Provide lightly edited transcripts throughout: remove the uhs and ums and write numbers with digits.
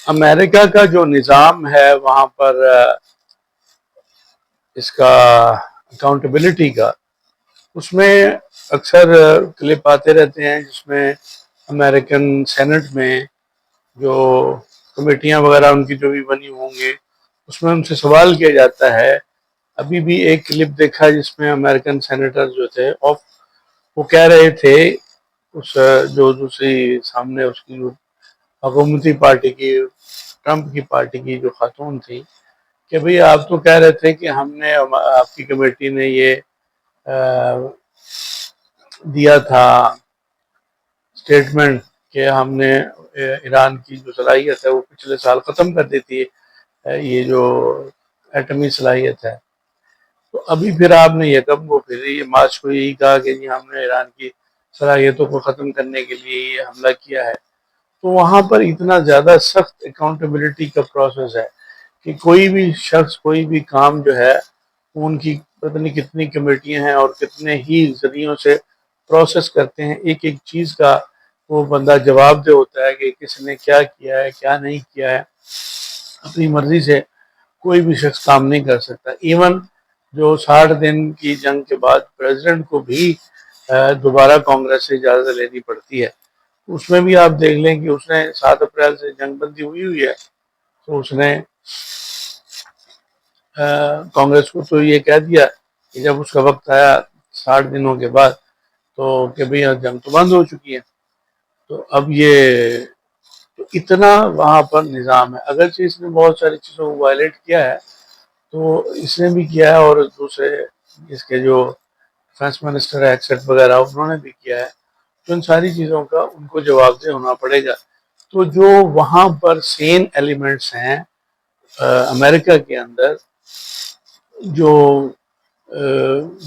امریکہ کا جو نظام ہے وہاں پر اس کا اکاؤنٹیبلٹی کا، اس میں اکثر کلپ آتے رہتے ہیں جس میں امریکن سینٹ میں جو کمیٹیاں وغیرہ ان کی جو بھی بنی ہوں گے اس میں ان سے سوال کیا جاتا ہے۔ ابھی بھی ایک کلپ دیکھا جس میں امریکن سینیٹر جو تھے وہ کہہ رہے تھے، اس جو دوسری سامنے اس کی جو حکومتی پارٹی کی، ٹرمپ کی پارٹی کی جو خاتون تھی، کہ بھئی آپ تو کہہ رہے تھے کہ ہم نے، آپ کی کمیٹی نے یہ دیا تھا اسٹیٹمنٹ کہ ہم نے ایران کی جو صلاحیت ہے وہ پچھلے سال ختم کر دیتی ہے، یہ جو ایٹمی صلاحیت ہے، تو ابھی پھر آپ نے یکم کو پھر یہ مارچ کو یہی کہا کہ جی ہم نے ایران کی صلاحیتوں کو ختم کرنے کے لیے یہ حملہ کیا ہے۔ تو وہاں پر اتنا زیادہ سخت اکاؤنٹیبلٹی کا پروسیس ہے کہ کوئی بھی شخص کوئی بھی کام جو ہے ان کی پتہ نہیں کتنی کمیٹیاں ہیں اور کتنے ہی ذریعوں سے پروسیس کرتے ہیں، ایک ایک چیز کا وہ بندہ جواب دہ ہوتا ہے کہ کس نے کیا کیا ہے کیا نہیں کیا ہے۔ اپنی مرضی سے کوئی بھی شخص کام نہیں کر سکتا۔ ایون جو 60 دن کی جنگ کے بعد پریزیڈنٹ کو بھی دوبارہ کانگریس سے اجازت لینی پڑتی ہے، اس میں بھی آپ دیکھ لیں کہ اس نے 7 اپریل سے جنگ بندی ہوئی ہے، تو اس نے کانگریس کو تو یہ کہہ دیا کہ جب اس کا وقت آیا 60 دنوں کے بعد تو کہ بھئی جنگ تو بند ہو چکی ہے۔ تو اب یہ تو اتنا وہاں پر نظام ہے، اگرچہ اس نے بہت ساری چیزوں کو وائلیٹ کیا ہے تو اس نے بھی کیا ہے، اور دوسرے اس کے جو ڈیفنس منسٹر ہے ایکسٹ وغیرہ انہوں نے بھی کیا ہے، تو ان ساری چیزوں کا ان کو جواب دہ ہونا پڑے گا۔ تو جو وہاں پر سین ایلیمنٹس ہیں امریکہ کے اندر، جو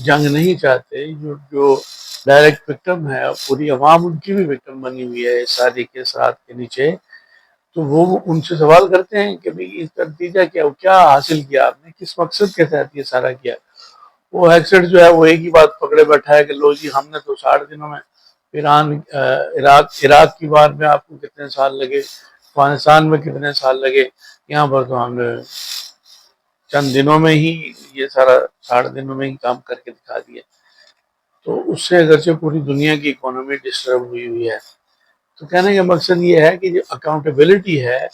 جنگ نہیں چاہتے، جو ڈائریکٹ وکٹم ہے، پوری عوام ان کی بھی وکٹم بنی ہوئی ہے اس ساری کے ساتھ کے نیچے، تو وہ ان سے سوال کرتے ہیں کہ بھئی اس کا نتیجہ کیا حاصل کیا آپ نے، کس مقصد کے تحت یہ سارا کیا۔ وہ ہیکسٹ جو ہے وہ ایک ہی بات پکڑے بیٹھا ہے کہ لو جی ہم نے تو 60 دنوں میں عراق کی وار میں آپ کو کتنے سال لگے، افغانستان میں کتنے سال لگے، یہاں پر تو ہم نے چند دنوں میں ہی یہ سارا 60 دنوں میں ہی کام کر کے دکھا دیا۔ تو اس سے اگرچہ پوری دنیا کی اکانومی ڈسٹرب ہوئی ہے۔ تو کہنے کا مقصد یہ ہے کہ جو اکاؤنٹیبلٹی ہے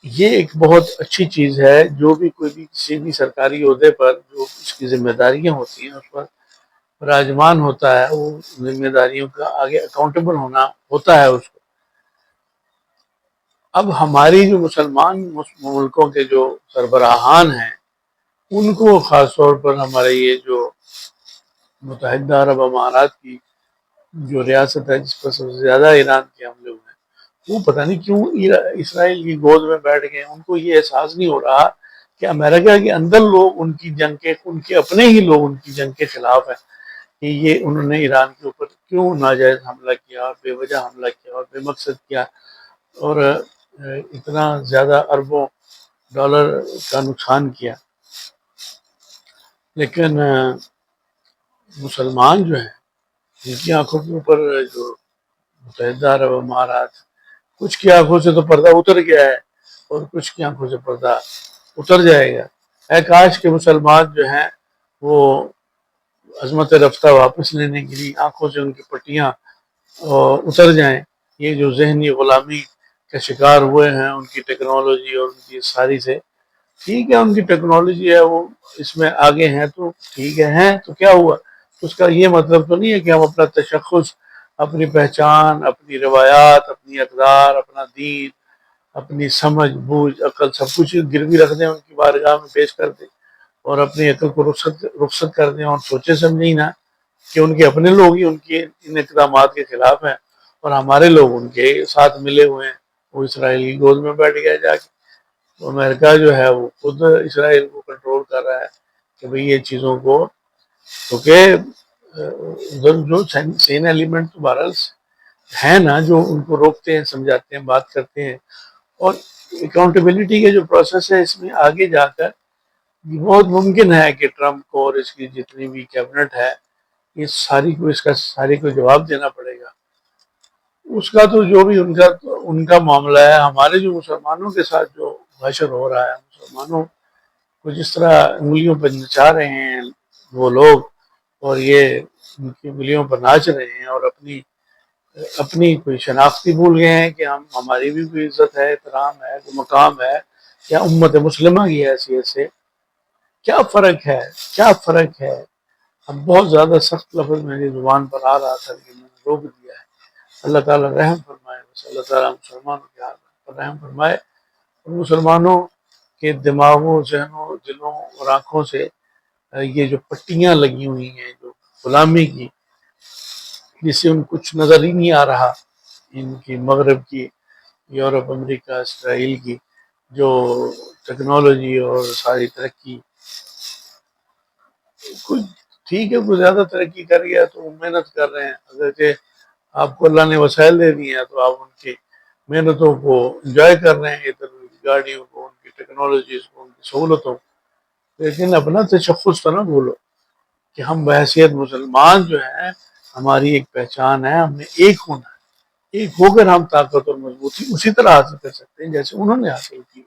یہ ایک بہت اچھی چیز ہے، جو بھی کوئی بھی کسی بھی سرکاری عہدے پر جو اس کی ذمہ داریاں ہوتی ہیں اس پر راجمان ہوتا ہے، وہ ذمہ داریوں کا آگے اکاؤنٹیبل ہونا ہوتا ہے اس کو۔ اب ہماری جو مسلمان ملکوں کے جو سربراہان ہیں ان کو خاص طور پر ہمارے یہ جو متحدہ عرب امارات کی جو ریاست ہے جس پر سب سے زیادہ ایران کے حملے ہوئے ہیں، وہ پتہ نہیں کیوں اسرائیل کی گود میں بیٹھ گئے، ان کو یہ احساس نہیں ہو رہا کہ امریکہ کے اندر لوگ ان کی جنگ کے، ان کے اپنے ہی لوگ ان کی جنگ کے خلاف ہیں، کہ یہ انہوں نے ایران کے اوپر کیوں ناجائز حملہ کیا اور بے وجہ حملہ کیا اور بے مقصد کیا، اور اتنا زیادہ اربوں ڈالر کا نقصان کیا۔ لیکن مسلمان جو ہیں ان کی آنکھوں کے اوپر جو متحدہ عرب امارات، کچھ کی آنکھوں سے تو پردہ اتر گیا ہے اور کچھ کی آنکھوں سے پردہ اتر جائے گا۔ اے کاش کے مسلمان جو ہیں وہ عظمت رفتہ واپس لینے کے لیے آنکھوں سے ان کی پٹیاں اتر جائیں۔ یہ جو ذہنی غلامی کے شکار ہوئے ہیں ان کی ٹیکنالوجی اور ان کی ساری سے، ٹھیک ہے ان کی ٹیکنالوجی ہے وہ اس میں آگے ہیں تو ٹھیک ہے تو کیا ہوا، اس کا یہ مطلب تو نہیں ہے کہ ہم اپنا تشخص، اپنی پہچان، اپنی روایات، اپنی اقدار، اپنا دین، اپنی سمجھ بوجھ عقل سب کچھ گروی رکھ دیں، ان کی بارگاہ میں پیش کر دیں اور اپنی عقل کو رخصت کر دیں، اور سوچے سمجھیں نا کہ ان کے اپنے لوگ ہی ان کے ان اقدامات کے خلاف ہیں اور ہمارے لوگ ان کے ساتھ ملے ہوئے ہیں۔ وہ اسرائیل کی گود میں بیٹھ گیا جا کے، تو امریکہ جو ہے وہ خود اسرائیل کو کنٹرول کر رہا ہے کہ بھئی یہ چیزوں کو، کیونکہ جو سین ایلیمنٹ تو بہرحال ہیں نا جو ان کو روکتے ہیں، سمجھاتے ہیں، بات کرتے ہیں، اور اکاؤنٹیبلٹی کے جو پروسیس ہے اس میں آگے جا کر بہت ممکن ہے کہ ٹرمپ کو اور اس کی جتنی بھی کیبنٹ ہے اس ساری کو جواب دینا پڑے گا۔ اس کا تو جو بھی ان کا معاملہ ہے، ہمارے جو مسلمانوں کے ساتھ جو حشر ہو رہا ہے، مسلمانوں کو جس طرح انگلیوں پر نچا رہے ہیں وہ لوگ، اور یہ ان کی انگلیوں پر ناچ رہے ہیں، اور اپنی کوئی شناختی بھول گئے ہیں کہ ہماری بھی کوئی عزت ہے، احترام ہے، کوئی مقام ہے، یا امت مسلمہ کی حیثیت سے کیا فرق ہے؟ کیا فرق ہے؟ اب بہت زیادہ سخت لفظ میری زبان پر آ رہا تھا لیکن میں نے روک دیا ہے۔ اللہ تعالیٰ رحم فرمائے، بس اللہ تعالیٰ مسلمانوں کے حال پر رحم فرمائے، اور مسلمانوں کے دماغوں، ذہنوں، دلوں اور آنکھوں سے یہ جو پٹیاں لگی ہوئی ہیں جو غلامی کی، جس سے ان کچھ نظر ہی نہیں آ رہا، ان کی مغرب کی، یورپ، امریکہ، اسرائیل کی جو ٹیکنالوجی اور ساری ترقی، کچھ ٹھیک ہے، کوئی زیادہ ترقی کر گیا تو وہ محنت کر رہے ہیں، اگرچہ آپ کو اللہ نے وسائل دے دیے ہیں تو آپ ان کی محنتوں کو انجوائے کر رہے ہیں، ادھر ان کی گاڑیوں کو، ان کی ٹیکنالوجیز کو، ان کی سہولتوں کو، لیکن اپنا تشخص تو نہ بھولو کہ ہم بحیثیت مسلمان جو ہیں، ہماری ایک پہچان ہے، ہم نے ایک ہونا ہے، ایک ہو کر ہم طاقت اور مضبوطی اسی طرح حاصل کر سکتے ہیں جیسے انہوں نے حاصل کی۔